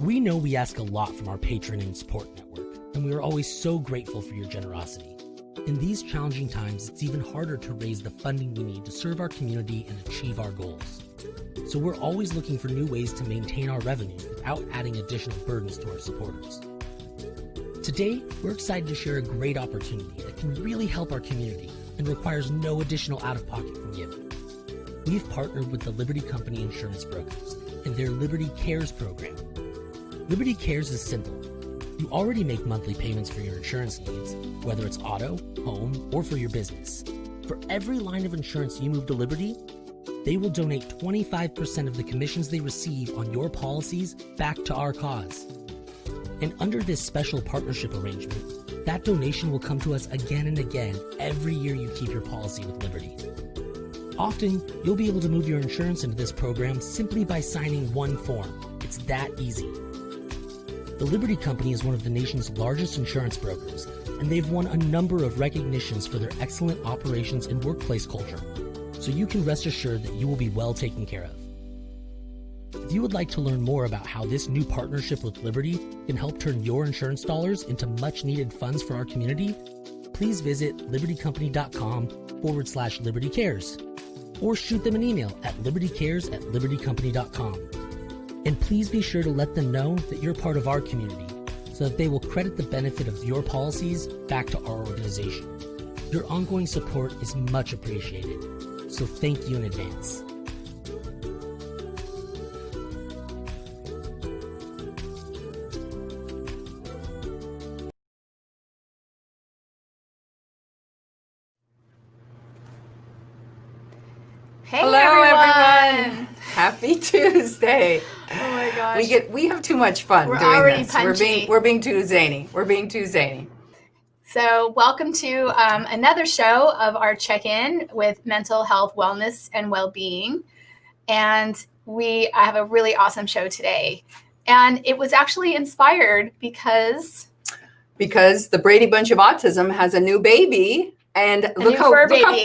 We know we ask a lot from our patron and support network, and we are always so grateful for your generosity. In these challenging times, it's even harder to raise the funding we need to serve our community and achieve our goals. So we're always looking for new ways to maintain our revenue without adding additional burdens to our supporters. Today, we're excited to share a great opportunity that can really help our community and requires no additional out-of-pocket from you. We've partnered with the Liberty Company Insurance Brokers and their Liberty Cares program. Liberty Cares is simple. You already make monthly payments for your insurance needs, whether it's auto, home, or for your business. For every line of insurance you move to Liberty, they will donate 25% of the commissions they receive on your policies back to our cause. And under this special partnership arrangement, that donation will come to us again and again every year you keep your policy with Liberty. Often, you'll be able to move your insurance into this program simply by signing one form. It's that easy. The Liberty Company is one of the nation's largest insurance brokers, and they've won a number of recognitions for their excellent operations and workplace culture, so you can rest assured that you will be well taken care of. If you would like to learn more about how this new partnership with Liberty can help turn your insurance dollars into much-needed funds for our community, please visit libertycompany.com/libertycares, or shoot them an email at libertycares@libertycompany.com. And please be sure to let them know that you're part of our community so that they will credit the benefit of your policies back to our organization. Your ongoing support is much appreciated, so thank you in advance. Hey, hello everyone. Happy Tuesday. Oh my gosh. We have too much fun We're doing already this. punchy. We're being too zany. We're being too zany. So welcome to another show of our check-in with mental health, wellness, and well-being. And I have a really awesome show today. And it was actually inspired because the Brady Bunch of Autism has a new baby. And look how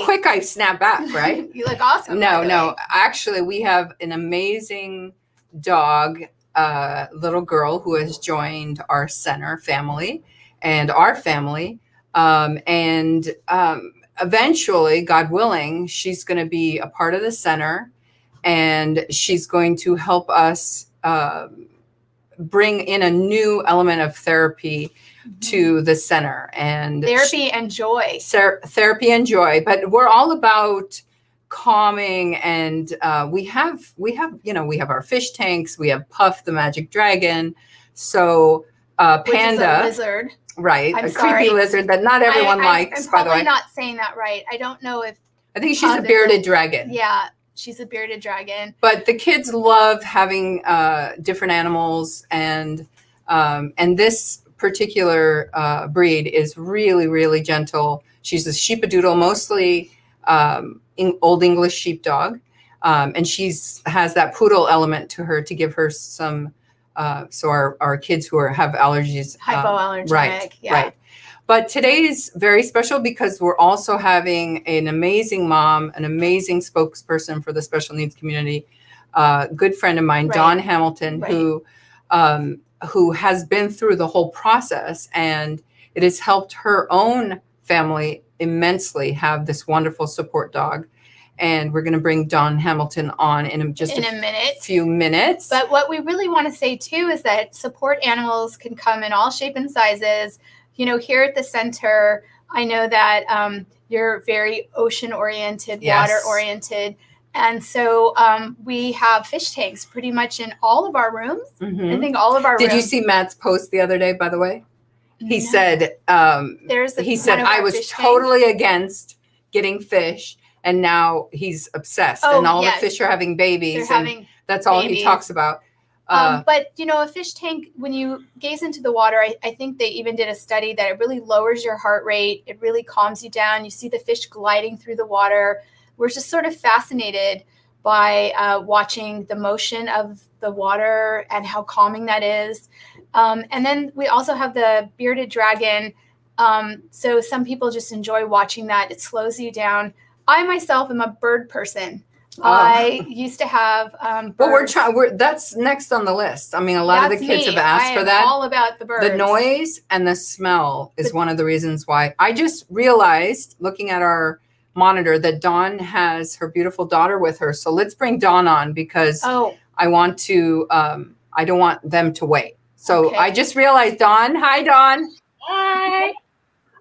quick I snap back, right? You look awesome. No. Actually, we have an amazing dog, little girl who has joined our center family and our family. Eventually, God willing, she's going to be a part of the center, and she's going to help us bring in a new element of therapy to the center, and therapy and joy. But we're all about calming, and we have our fish tanks. We have Puff the magic dragon. So Panda, which is a lizard, right? I'm a sorry. Creepy lizard that not everyone likes. I'm by the way, probably not saying that right. I don't know if I think she's a bearded dragon. Yeah, she's a bearded dragon. But the kids love having different animals, and this particular breed is really, really gentle. She's a sheepadoodle, mostly Old English sheepdog, and has that poodle element to her to give her some. So our kids who have allergies, hypoallergenic, right. But today's very special because we're also having an amazing mom, an amazing spokesperson for the special needs community, good friend of mine, Dawn Hamilton, who has been through the whole process, and it has helped her own family immensely have this wonderful support dog. And we're going to bring Dawn Hamilton on in a few minutes. But what we really want to say too is that support animals can come in all shape and sizes. You know, here at the center, I know that you're very ocean oriented, water oriented. And so we have fish tanks pretty much in all of our rooms. Mm-hmm. I think all of our rooms. Did you see Matt's post the other day, by the way? He said, I was totally against getting fish, and now he's obsessed. And all the fish are having babies. That's all he talks about. But, you know, a fish tank, when you gaze into the water, I think they even did a study that it really lowers your heart rate. It really calms you down. You see the fish gliding through the water. We're just sort of fascinated by watching the motion of the water and how calming that is. And then we also have the bearded dragon. So some people just enjoy watching that. It slows you down. I myself am a bird person. I used to have birds. Well, that's next on the list. I mean, a lot of the kids have asked for that. All about the birds. The noise and the smell is one of the reasons why. I just realized, looking at our monitor, that Dawn has her beautiful daughter with her. So let's bring Dawn on, because I want to. I don't want them to wait. So okay. I just realized, Dawn. Hi, Dawn. Hi.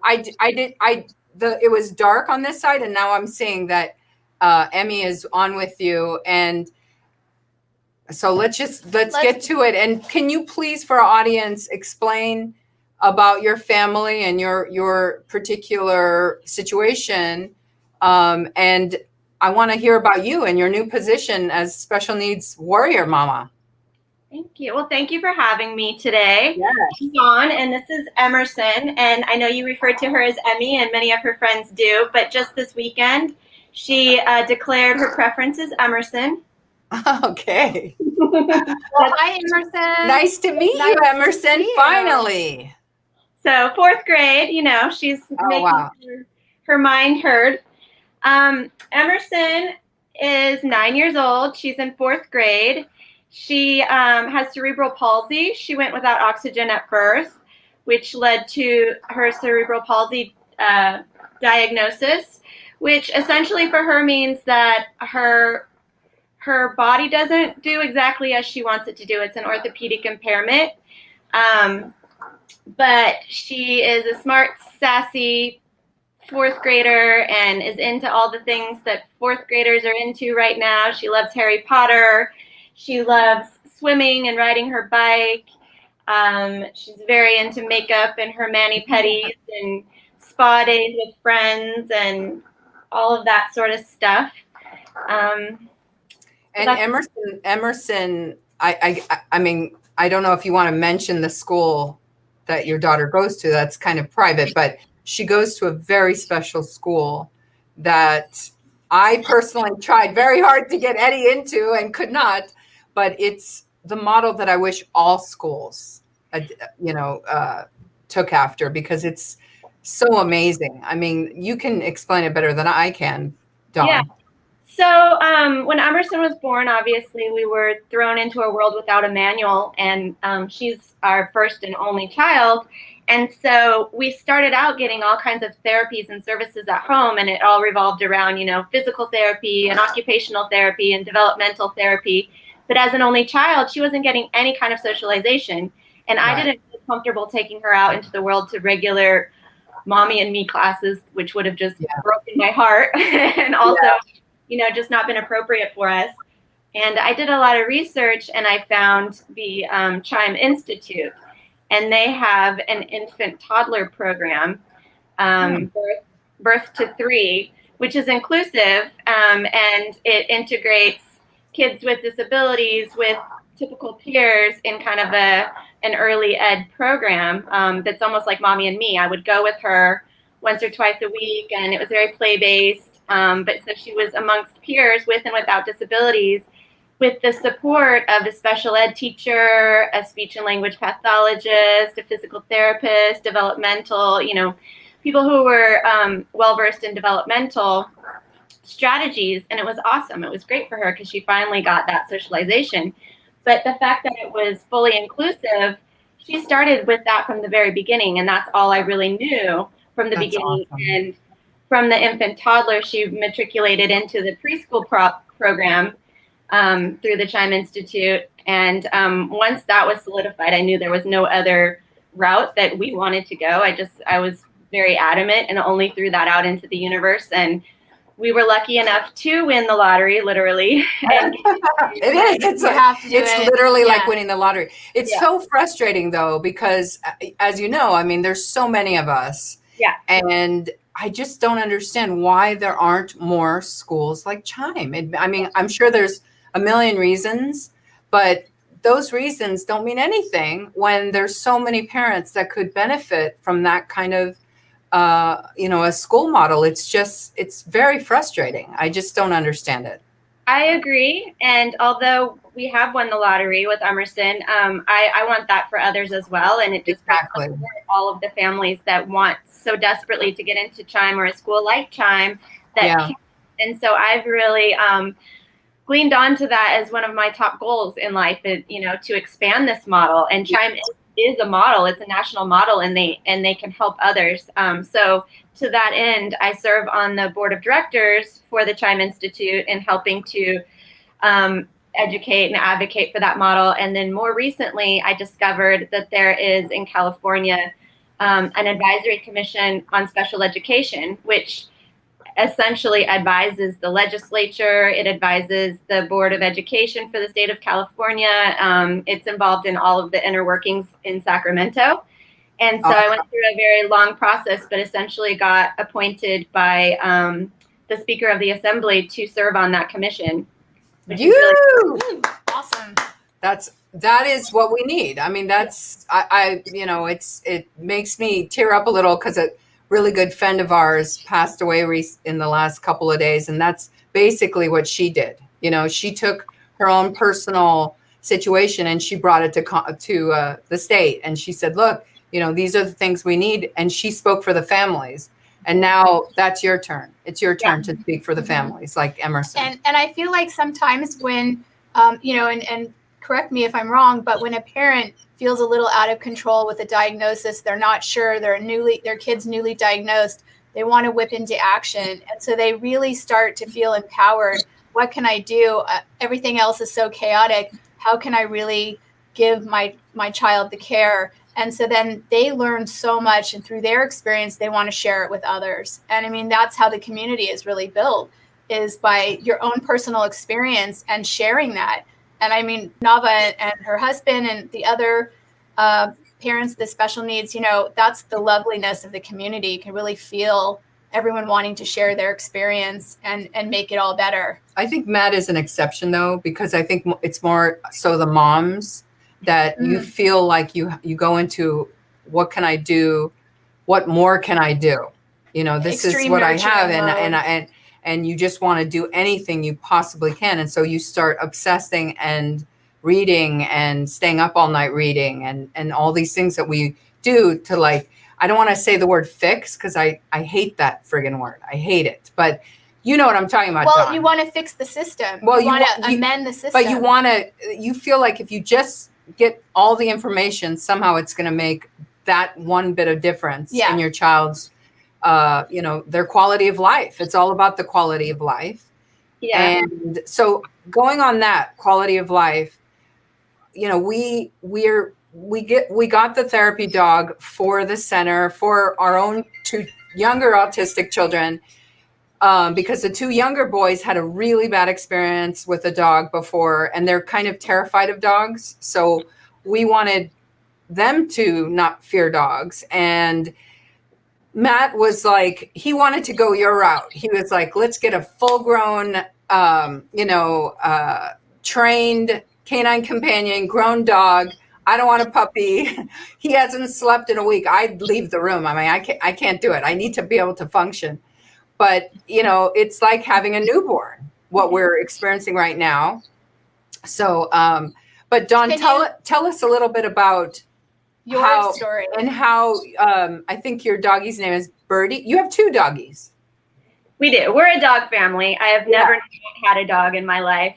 It was dark on this side, and now I'm seeing that Emmy is on with you, and so let's get to it. And can you please, for our audience, explain about your family and your particular situation? And I want to hear about you and your new position as special needs warrior mama. Thank you. Well, thank you for having me today. Yes. I'm Dawn, and this is Emerson. And I know you refer to her as Emmy, and many of her friends do. But just this weekend, she declared her preference as Emerson. Okay. Well, hi, Emerson. Nice to meet you, Emerson. Finally. So 4th grade, she's making her mind heard. Emerson is 9 years old. She's in 4th grade. She has cerebral palsy. She went without oxygen at birth, which led to her cerebral palsy diagnosis, which essentially for her means that her body doesn't do exactly as she wants it to do. It's an orthopedic impairment. But she is a smart, sassy 4th grader and is into all the things that 4th graders are into right now. She loves Harry Potter. She loves swimming and riding her bike. She's very into makeup and her mani-pedis and spa days with friends and all of that sort of stuff. And Emerson, I mean, I don't know if you want to mention the school that your daughter goes to. That's kind of private, but she goes to a very special school that I personally tried very hard to get Eddie into and could not. But it's the model that I wish all schools, took after, because it's so amazing. I mean, you can explain it better than I can, Dawn. Yeah. So when Emerson was born, obviously we were thrown into a world without a manual, and she's our first and only child. And so we started out getting all kinds of therapies and services at home, and it all revolved around, physical therapy and occupational therapy and developmental therapy. But as an only child, she wasn't getting any kind of socialization. And I didn't feel comfortable taking her out into the world to regular mommy and me classes, which would have just broken my heart and also, just not been appropriate for us. And I did a lot of research, and I found the Chime Institute. And they have an infant toddler program, birth to 3, which is inclusive, and it integrates kids with disabilities with typical peers in kind of an early ed program that's almost like Mommy and Me. I would go with her once or twice a week, and it was very play-based. But so she was amongst peers with and without disabilities, with the support of a special ed teacher, a speech and language pathologist, a physical therapist, developmental, people who were well-versed in developmental strategies. And it was awesome. It was great for her because she finally got that socialization. But the fact that it was fully inclusive, she started with that from the very beginning. And that's all I really knew from the beginning. Awesome. And from the infant toddler, she matriculated into the preschool program through the Chime Institute. And once that was solidified, I knew there was no other route that we wanted to go. I was very adamant and only threw that out into the universe. And we were lucky enough to win the lottery, literally. And it is. It's literally like winning the lottery. It's so frustrating, though, because as you know, I mean, there's so many of us. Yeah. And I just don't understand why there aren't more schools like Chime. I mean, I'm sure there's a million reasons, but those reasons don't mean anything when there's so many parents that could benefit from that kind of a school model. It's very frustrating. I just don't understand it. I agree. And although we have won the lottery with Emerson, I want that for others as well. And it just Exactly. all of the families that want so desperately to get into Chime or a school like Chime that can't. And so I've really gleaned onto that as one of my top goals in life, to expand this model. And Chime is a model. It's a national model, and they can help others. So to that end, I serve on the board of directors for the Chime Institute and helping to educate and advocate for that model. And then more recently, I discovered that there is in California an advisory commission on special education, which essentially advises the legislature. It advises the Board of Education for the state of California. It's involved in all of the inner workings in Sacramento. And so I went through a very long process, but essentially got appointed by the Speaker of the Assembly to serve on that commission. Awesome. That is what we need. I mean, it makes me tear up a little because a really good friend of ours passed away in the last couple of days. And that's basically what she did. She took her own personal situation and she brought it to the state. And she said, look, these are the things we need. And she spoke for the families. And now that's your turn. It's your turn to speak for the families, like Emerson. And I feel like sometimes when, and correct me if I'm wrong, but when a parent feels a little out of control with a diagnosis, they're not sure, their kid's newly diagnosed, they want to whip into action. And so they really start to feel empowered. What can I do? Everything else is so chaotic. How can I really give my child the care? And so then they learn so much, and through their experience, they want to share it with others. And I mean, that's how the community is really built, is by your own personal experience and sharing that. And I mean, Navah and her husband and the other parents, the special needs, that's the loveliness of the community. You can really feel everyone wanting to share their experience and make it all better. I think Matt is an exception, though, because I think it's more so the moms that you feel like you go into, what can I do? What more can I do? This is what I have. And you just want to do anything you possibly can. And so you start obsessing and reading and staying up all night reading and all these things that we do to, I don't want to say the word fix, because I hate that friggin' word. I hate it. But you know what I'm talking about, Well, Dawn. you want to fix the system. Well, you want to amend the system. But you feel like if you just get all the information, somehow it's going to make that one bit of difference in your child's, their quality of life. It's all about the quality of life. Yeah. And so going on that quality of life, we got the therapy dog for the center for our own two younger autistic children, because the two younger boys had a really bad experience with a dog before, and they're kind of terrified of dogs. So we wanted them to not fear dogs. And Matt was like, he wanted to go your route. He was like, let's get a full-grown, trained canine companion, grown dog. I don't want a puppy. He hasn't slept in a week. I'd leave the room. I mean, I can't do it. I need to be able to function. But, it's like having a newborn, what we're experiencing right now. So, but Dawn, tell us a little bit about your story and how, I think your doggie's name is Birdie. You have two doggies. We do. We're a dog family. I have never had a dog in my life.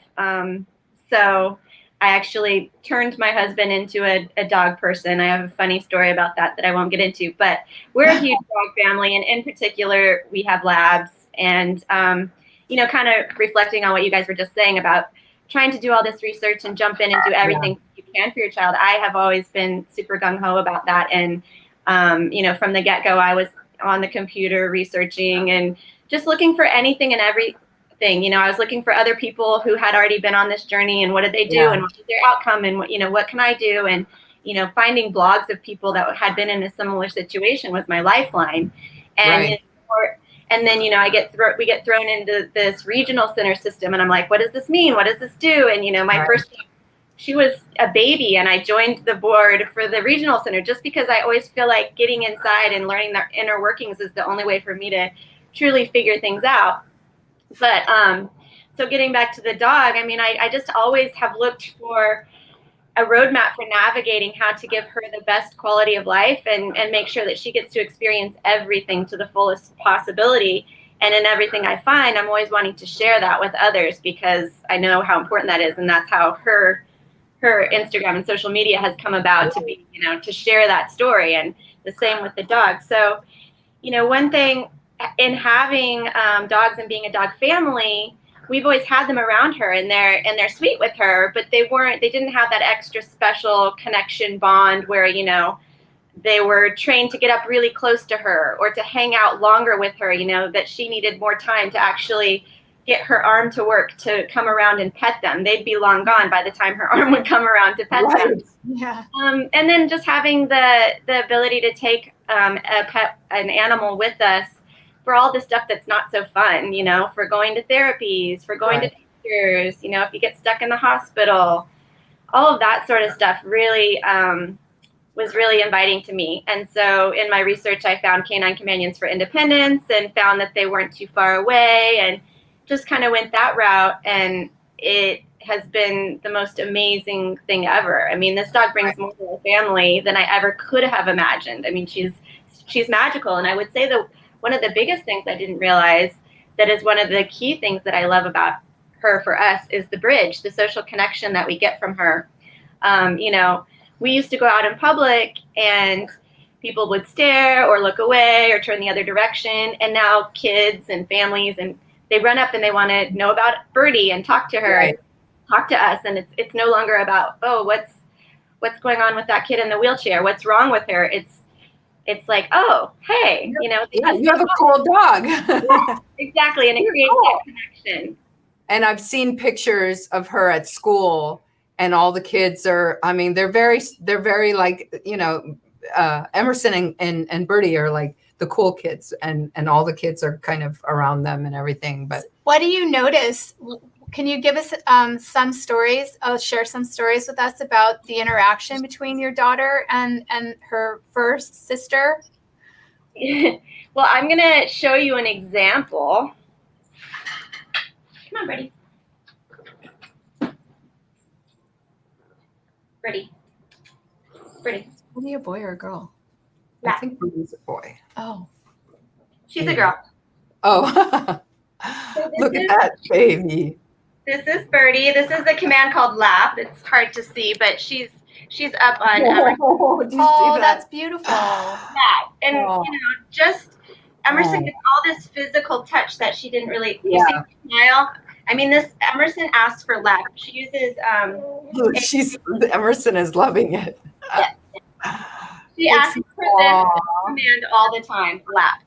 So I actually turned my husband into a dog person. I have a funny story about that I won't get into, but we're a huge dog family. And in particular, we have labs, and, kind of reflecting on what you guys were just saying about trying to do all this research and jump in and do everything you can for your child. I have always been super gung-ho about that. And, from the get-go, I was on the computer researching and just looking for anything and everything. I was looking for other people who had already been on this journey, and what did they do and what was their outcome, and what can I do? And, finding blogs of people that had been in a similar situation was my lifeline. And, and then, we get thrown into this regional center system, and I'm like, what does this mean? What does this do? And, my first, she was a baby, and I joined the board for the regional center just because I always feel like getting inside and learning their inner workings is the only way for me to truly figure things out. But so getting back to the dog, I mean, I just always have looked for a roadmap for navigating how to give her the best quality of life and make sure that she gets to experience everything to the fullest possibility. And in everything I find, I'm always wanting to share that with others because I know how important that is. And that's how her Instagram and social media has come about to be, to share that story. And the same with the dog. So, one thing in having dogs and being a dog family, we've always had them around her and they're sweet with her, but they didn't have that extra special connection bond where, they were trained to get up really close to her or to hang out longer with her, that she needed more time to actually get her arm to work to come around and pet them. They'd be long gone by the time her arm would come around to pet them. Yeah. And then just having the ability to take an animal with us for all the stuff that's not so fun, for going to therapies, for going to doctors, if you get stuck in the hospital, all of that sort of stuff really was really inviting to me. And so in my research, I found Canine Companions for Independence and found that they weren't too far away and just kind of went that route. And it has been the most amazing thing ever. I mean, this dog brings more to the family than I ever could have imagined. I mean, she's magical. And I would say that one of the biggest things I didn't realize that is one of the key things that I love about her for us is the bridge, the social connection that we get from her. We used to go out in public and people would stare or look away or turn the other direction. And now kids and families, and they run up and they want to know about Birdie and talk to her and talk to us. And it's no longer about, oh, what's going on with that kid in the wheelchair? What's wrong with her? It's like, oh, hey, you have a cool dog. Yeah, exactly. And it creates that connection. And I've seen pictures of her at school. And all the kids are, I mean, they're very like, Emerson and Birdie are like the cool kids and all the kids are kind of around them and everything. But what do you notice? Can you give us some stories? Share some stories with us about the interaction between your daughter and her first sister? Well, I'm going to show you an example. Come on, Birdie. Pretty. Are you a boy or a girl? I think Birdie's a boy. Oh. She's a girl. Oh. So look at that baby. This is Birdie. This is a command called lap. It's hard to see, but she's up on Oh, that's beautiful. Yeah. And just Emerson gets all this physical touch that she didn't really see her smile. I mean, this Emerson asked for lap. She uses Emerson is loving it. Yeah. She asks for this command all the time, lap.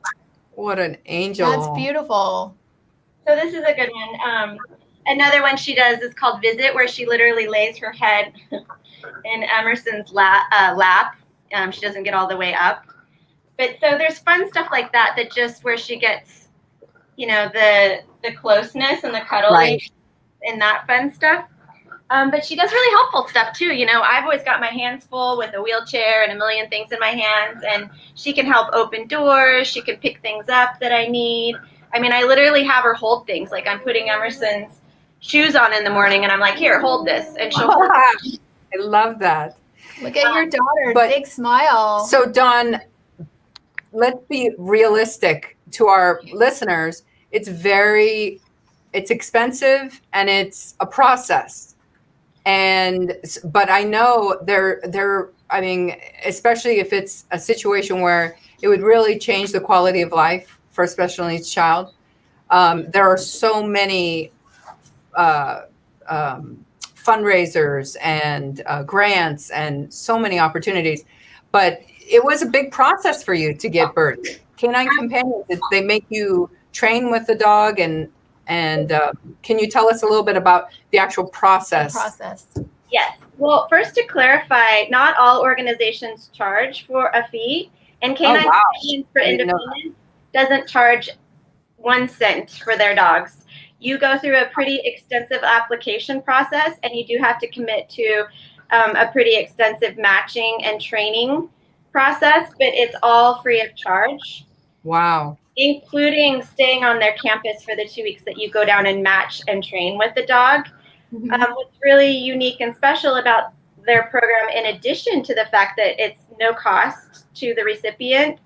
What an angel. That's beautiful. So this is a good one. Another one she does is called visit, where she literally lays her head in Emerson's lap. She doesn't get all the way up. But so there's fun stuff like that just where she gets, the closeness and the cuddling and that fun stuff. But she does really helpful stuff too. I've always got my hands full with a wheelchair and a million things in my hands, and she can help open doors. She can pick things up that I need. I mean, I literally have her hold things. Like I'm putting Emerson's shoes on in the morning and I'm like, here, hold this. And she'll hold it. I love that. Look at your daughter, big smile. So Dawn, let's be realistic to our listeners. It's expensive and it's a process. But I know I mean, especially if it's a situation where it would really change the quality of life for a special needs child. There are so many fundraisers and grants and so many opportunities, but it was a big process for you to get Birdie. Canine Companions, did they make you train with the dog and can you tell us a little bit about the actual process? Yes. Well, first to clarify, not all organizations charge for a fee, and Canine Companions for Independence doesn't charge 1 cent for their dogs. You go through a pretty extensive application process, and you do have to commit to a pretty extensive matching and training process, but it's all free of charge. Wow. Including staying on their campus for the 2 weeks that you go down and match and train with the dog. Mm-hmm. What's really unique and special about their program, in addition to the fact that it's no cost to the recipient,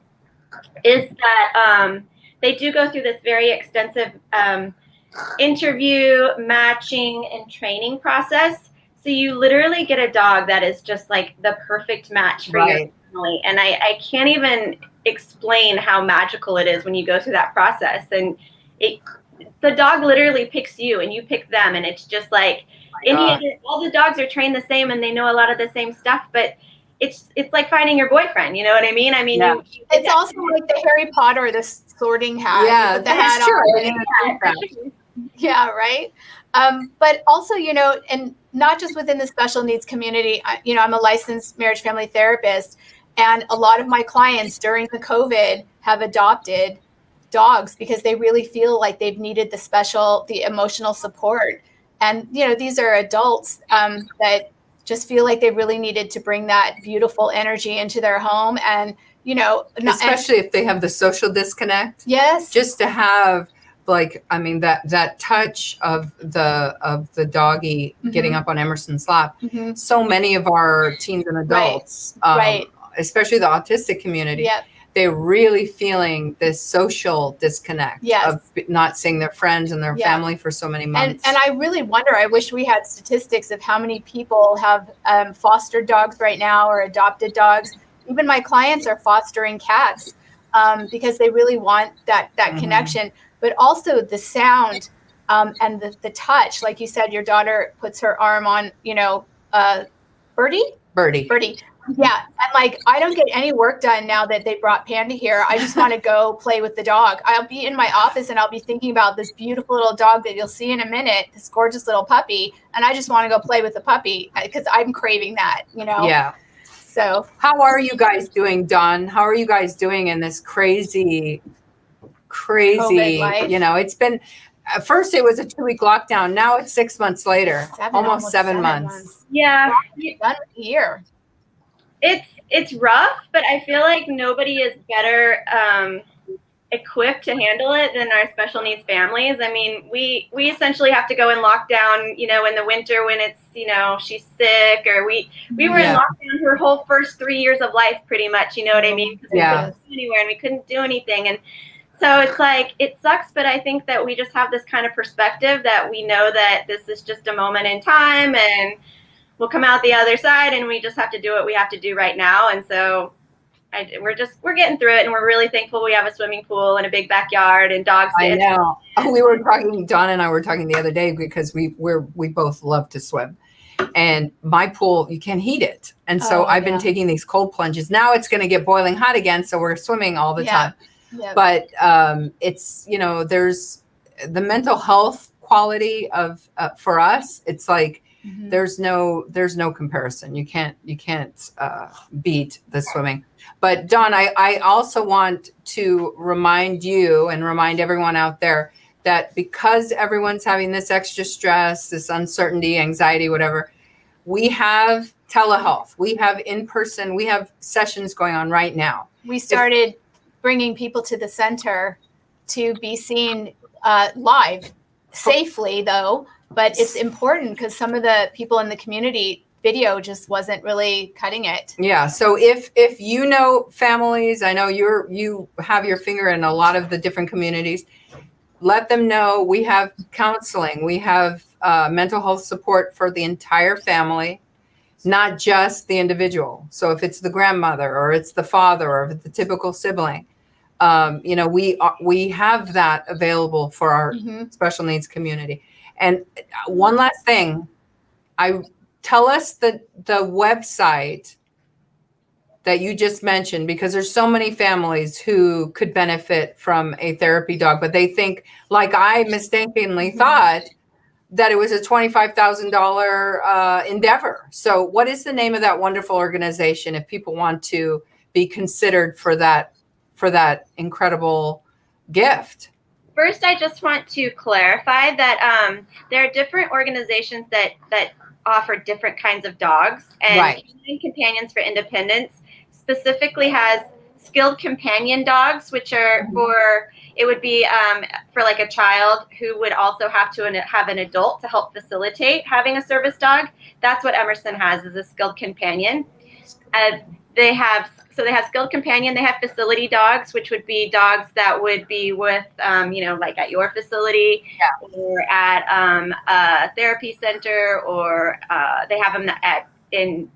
is that they do go through this very extensive interview, matching, and training process. So you literally get a dog that is just like the perfect match for your family. And I can't even explain how magical it is when you go through that process. And the dog literally picks you and you pick them. And it's just like all the dogs are trained the same and they know a lot of the same stuff, but it's like finding your boyfriend. You know what I mean? I mean, it's also like the Harry Potter, the sorting hat. Yeah, that's true. Yeah, right. But also, and not just within the special needs community, I'm a licensed marriage family therapist, and a lot of my clients during the COVID have adopted dogs because they really feel like they've needed the emotional support. And, these are adults that just feel like they really needed to bring that beautiful energy into their home. And, especially if they have the social disconnect. Yes. Just to have that touch of the doggy getting up on Emerson's lap. So many of our teens and adults, especially the autistic community, they're really feeling this social disconnect of not seeing their friends and their family for so many months. And I really wonder, I wish we had statistics of how many people have fostered dogs right now or adopted dogs. Even my clients are fostering cats because they really want that connection. But also the sound and the touch. Like you said, your daughter puts her arm on, Birdie. Yeah. And I don't get any work done now that they brought Panda here. I just want to go play with the dog. I'll be in my office and I'll be thinking about this beautiful little dog that you'll see in a minute, this gorgeous little puppy. And I just want to go play with the puppy because I'm craving that, Yeah. So how are you guys doing, Dawn? How are you guys doing in this crazy, it's been, at first it was a 2-week lockdown. Now it's 6 months later, almost 7 months. Yeah. Done a year. It's rough, but I feel like nobody is better equipped to handle it than our special needs families. I mean, we essentially have to go in lockdown, in the winter when it's, she's sick, or we were in lockdown her whole first 3 years of life, pretty much, you know what I mean? Because we couldn't go anywhere and we couldn't do anything. And so it's like, it sucks, but I think that we just have this kind of perspective that we know that this is just a moment in time and we'll come out the other side, and we just have to do what we have to do right now. And so we're getting through it, and we're really thankful we have a swimming pool and a big backyard and dogs. I know. We were talking, Dawn and I were talking the other day because we both love to swim, and my pool, you can't heat it. And so I've been taking these cold plunges. Now it's going to get boiling hot again. So we're swimming all the time. Yep. But it's, there's the mental health quality of for us. It's like there's no comparison. You can't beat the swimming. But Dawn, I also want to remind you and remind everyone out there that because everyone's having this extra stress, this uncertainty, anxiety, whatever, we have telehealth, we have in-person, we have sessions going on right now. We started bringing people to the center to be seen live, safely though, but it's important because some of the people in the community, video just wasn't really cutting it. Yeah. So if families, I know you have your finger in a lot of the different communities, let them know we have counseling, we have mental health support for the entire family, not just the individual. So if it's the grandmother or it's the father or if it's the typical sibling, we have that available for our special needs community. And one last thing, tell us the website that you just mentioned, because there's so many families who could benefit from a therapy dog, but they think, like I mistakenly thought, that it was a $25,000 endeavor. So what is the name of that wonderful organization if people want to be considered for that incredible gift? First, I just want to clarify that there are different organizations that offer different kinds of dogs, and Canine Companions for Independence specifically has skilled companion dogs, which are it would be for like a child who would also have to have an adult to help facilitate having a service dog. That's what Emerson has, is a skilled companion. they have skilled companion. They have facility dogs, which would be dogs that would be with, like at your facility or at a therapy center, or they have them in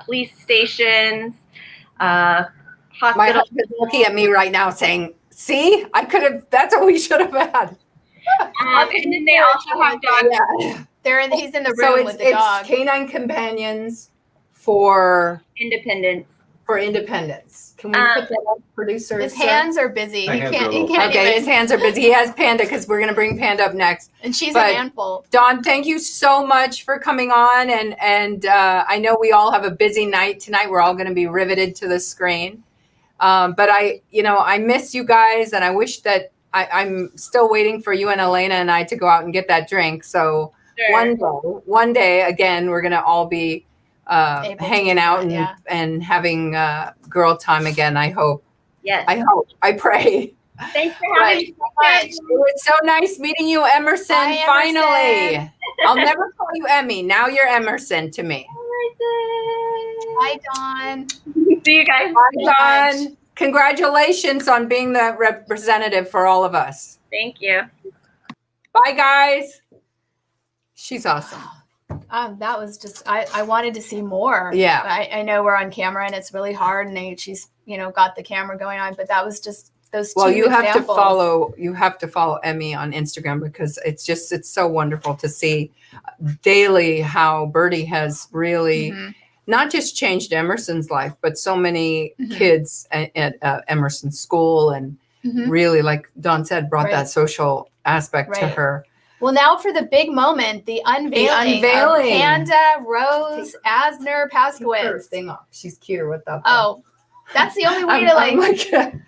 police stations, My hospital. husband's looking at me right now saying, see, that's what we should have had. And then they also have dogs. Yeah. He's in the room with the dog. It's canine companions for Independence. Can we put that up, producer? His hands are busy. My He hands are a can't. He little can't Okay, even. his hands are busy. He has Panda because we're going to bring Panda up next. And she's But a handful. Dawn, thank you so much for coming on. And I know we all have a busy night tonight. We're all going to be riveted to the screen. But I miss you guys, and I wish that I'm still waiting for you and Elena and I to go out and get that drink. So one day, again, we're going to all be hanging out and having girl time again. I hope. Yes. I pray. Thanks for having me so much. It was so nice meeting you, Emerson. Bye, Finally. Emerson. I'll never call you Emmy. Now you're Emerson to me. Hi, Dawn. See you guys. Bye, Dawn. Congratulations on being the representative for all of us. Thank you. Bye, guys. She's awesome. That was just, I wanted to see more. Yeah. I know we're on camera and it's really hard, and she's, got the camera going on, but that was just those two You examples. have to follow Emmy on Instagram, because it's so wonderful to see daily how Birdie has really not just changed Emerson's life, but so many kids at Emerson School, and really, like Dawn said, brought that social aspect to her. Well, now for the big moment, the unveiling. Of Panda Rose Asner Paskowitz. Thing off. She's cuter with that. Oh, that's the only way to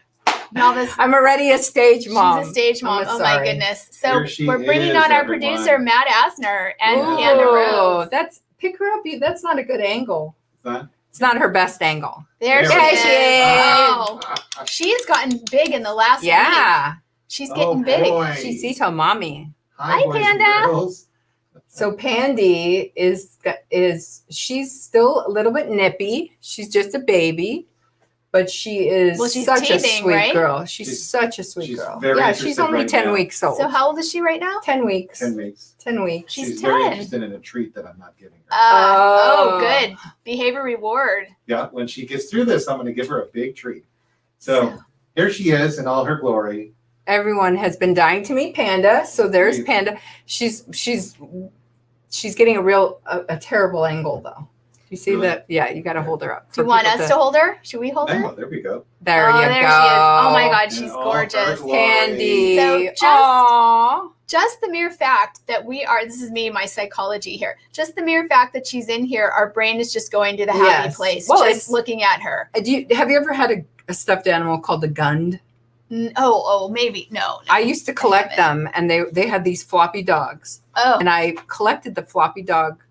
I'm already a stage mom. She's a stage mom. Oh my sorry. goodness! So Here we're bringing is, on our everyone. producer Matt Asner and Ooh, Panda Rose. pick her up. That's not a good angle. Son? It's not her best angle. There she There is. she is. Oh, she's gotten big in the last week. Yeah, She's getting big. Boy. she sees her mommy. Hi, boys and Panda. girls. So Pandy is she's still a little bit nippy. She's just a baby, but she is she's such a teething, sweet right? girl. She's such a sweet she's girl. very Yeah, she's interested only right 10 now. weeks old. So how old is she right now? 10 weeks. 10 weeks. 10 weeks. She's very 10. interested in a treat that I'm not giving her. Oh, good. Behavior reward. Yeah, when she gets through this, I'm going to give her a big treat. So here she is in all her glory. Everyone has been dying to meet Panda. So there's Sweet. Panda. She's getting a terrible angle though. You see Really? that? Yeah, you got to hold her up. Do you want us to hold her? Should we hold her? Oh, there we go. There Oh, you there go. she is. Oh my God, In she's all her gorgeous. glory. Candy. So just- Aw. Just the mere fact that this is me, my psychology here. Just the mere fact that she's in here, our brain is just going to the happy Yes. place. Well, just looking at her. Have you ever had a stuffed animal called the Gund? Oh, maybe. No. I used to collect them, and they had these floppy dogs. Oh. And I collected the floppy dog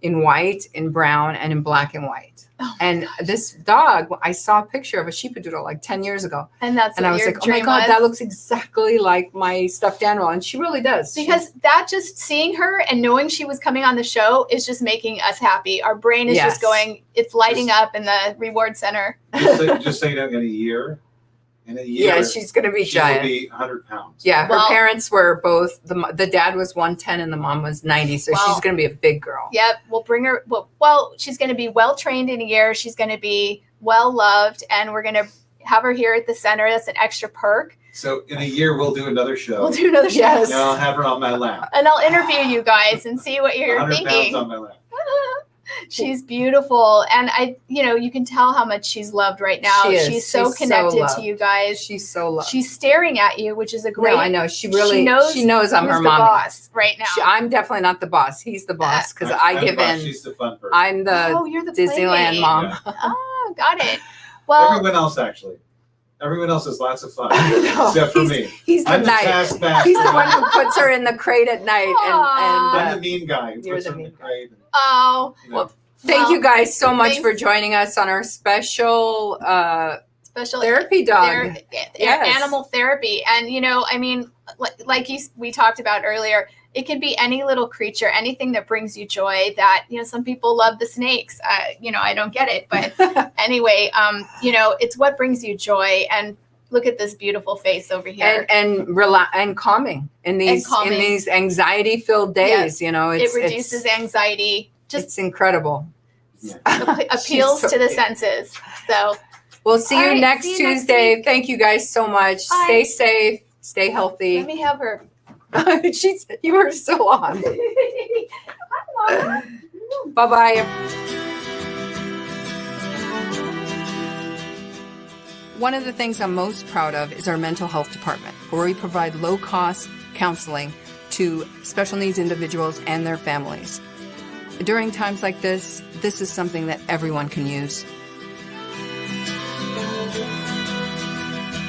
in white, in brown, and in black and white. Oh, and this dog, I saw a picture of a sheepadoodle like 10 years ago. And that's And what I was your like, oh my dream God, was? that looks exactly like my stuffed animal. And she really does. Because that just seeing her and knowing she was coming on the show is just making us happy. Our brain is Yes. just going, it's lighting up in the reward center. Just so you know, in a year, Yeah, she's going to be she giant. will be 100 pounds. Yeah, her Well- parents were both, the dad was 110 and the mom was 90. So Well- she's going to be a big girl. Yep, we'll bring her. Well, she's going to be well trained in a year. She's going to be well loved, and we're going to have her here at the center. That's an extra perk. So in a year, we'll do another show. We'll do another show, Yes. And I'll have her on my lap. and I'll interview you guys and see what you're 100 thinking. pounds on my lap. She's beautiful, and you can tell how much she's loved right now. She is. She's so She's so connected loved. to you guys. She's so loved. She's staring at you, which is a great. No, I know. She knows I'm who's her the mommy. boss right now. I'm definitely not the boss. He's the boss because I I'm give the boss, in. She's the fun person. I'm the You're the Disneyland playmate. mom. Yeah. Oh, got it. Well, Everyone else, actually. Everyone else has lots of fun, No, except for me. He's the I'm the knight. taskmaster. He's the one who puts her in the crate at night. Aw. I'm And the mean guy who You're puts the her in the mean guy. crate. oh, You know. Well, thank Well, you guys so much thanks. for joining us on our special special therapy dog. Animal therapy, and we talked about earlier. It could be any little creature, anything that brings you joy. That, some people love the snakes. I don't get it, but anyway, it's what brings you joy. And look at this beautiful face over here. And calming in these anxiety-filled days. It reduces anxiety. It's incredible. Appeals to the senses. So we'll see you next Tuesday. Thank you guys so much. Bye. Stay safe. Stay healthy. Let me have her. You are still on. Bye-bye. One of the things I'm most proud of is our mental health department, where we provide low-cost counseling to special needs individuals and their families. During times like this is something that everyone can use.